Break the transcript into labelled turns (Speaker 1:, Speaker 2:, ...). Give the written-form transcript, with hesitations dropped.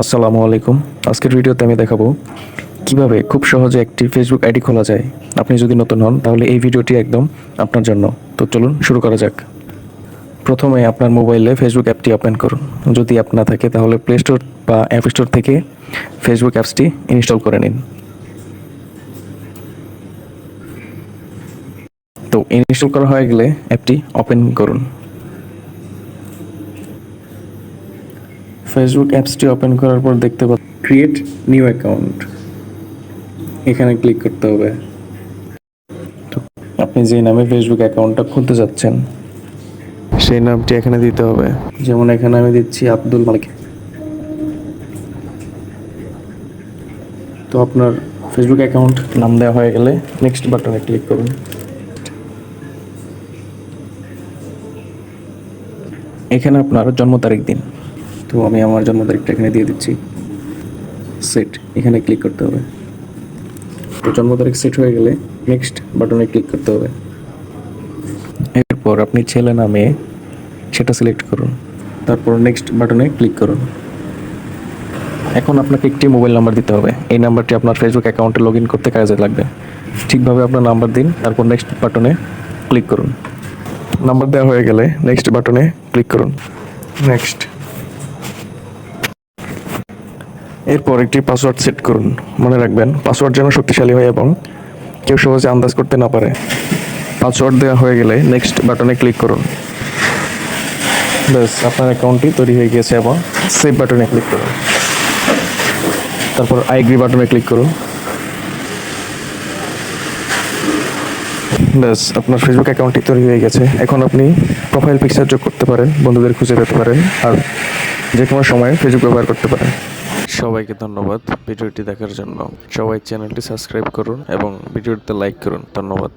Speaker 1: আসসালামু আলাইকুম। আজকের ভিডিওতে আমি দেখাবো কিভাবে খুব সহজে একটি ফেসবুক আইডি খোলা যায়। আপনি যদি নতুন হন তাহলে এই ভিডিওটি একদম আপনার জন্য। তো চলুন শুরু করা যাক। প্রথমে আপনার মোবাইলে ফেসবুক অ্যাপটি ওপেন করুন। যদি অ্যাপ না থাকে তাহলে প্লে স্টোর বা অ্যাপ স্টোর থেকে ফেসবুক অ্যাপসটি ইনস্টল করে নিন। তো ইনস্টল করা হয়ে গেলে অ্যাপটি ওপেন করুন। ফেসবুক অ্যাপসটি ওপেন করার পর দেখতে পাবেন ক্রিয়েট নিউ অ্যাকাউন্ট, এখানে ক্লিক করতে হবে। তো আপনি যে নামে ফেসবুক অ্যাকাউন্টটা খুলতে যাচ্ছেন সেই নামটি এখানে দিতে হবে। যেমন এখানে আমি দিচ্ছি আব্দুল মালিক। তো আপনার ফেসবুক অ্যাকাউন্ট নাম দেওয়া হয়ে গেলে নেক্সট বাটনে ক্লিক করুন। এখানে আপনার জন্ম তারিখ দিন। তো আমি আমার জন্ম তারিখটা এখানে দিয়ে দিচ্ছি। সেট, এখানে ক্লিক করতে হবে। তো জন্ম তারিখ সেট হয়ে গেলে নেক্সট বাটনে ক্লিক করতে হবে। এরপর আপনি ছেলে না মেয়ে সেটা সিলেক্ট করুন, তারপর নেক্সট বাটনে ক্লিক করুন। এখন আপনাকে একটি মোবাইল নাম্বার দিতে হবে। এই নাম্বারটি আপনার ফেসবুক অ্যাকাউন্টে লগ ইন করতে কাজে লাগবে। ঠিকভাবে আপনার নাম্বার দিন, তারপর নেক্সট বাটনে ক্লিক করুন। নাম্বার দেওয়া হয়ে গেলে নেক্সট বাটনে ক্লিক করুন। নেক্সট। এরপর একটি পাসওয়ার্ড সেট করুন। মনে রাখবেন পাসওয়ার্ড যেন শক্তিশালী হয় এবং কেউ সহজে আন্দাজ করতে না পারে। পাসওয়ার্ড দেওয়া হয়ে গেলে নেক্সট বাটনে ক্লিক করুন। ব্যাস, আপনার অ্যাকাউন্টটি তৈরি হয়ে গিয়েছে এবং সেভ বাটনে ক্লিক করুন। তারপর আই এগ্রি বাটনে ক্লিক করুন। ব্যাস, আপনার ফেসবুক অ্যাকাউন্টটি তৈরি হয়ে গেছে। এখন আপনি প্রোফাইল পিকচার যোগ করতে পারেন, বন্ধুদের খুঁজে পেতে পারেন, আর যে কোনো সময় ফেসবুক ব্যবহার করতে পারেন। সবাইকে ধন্যবাদ ভিডিওটি দেখার জন্য। সবাই চ্যানেলটি সাবস্ক্রাইব করুন এবং ভিডিওটিতে লাইক করুন। ধন্যবাদ।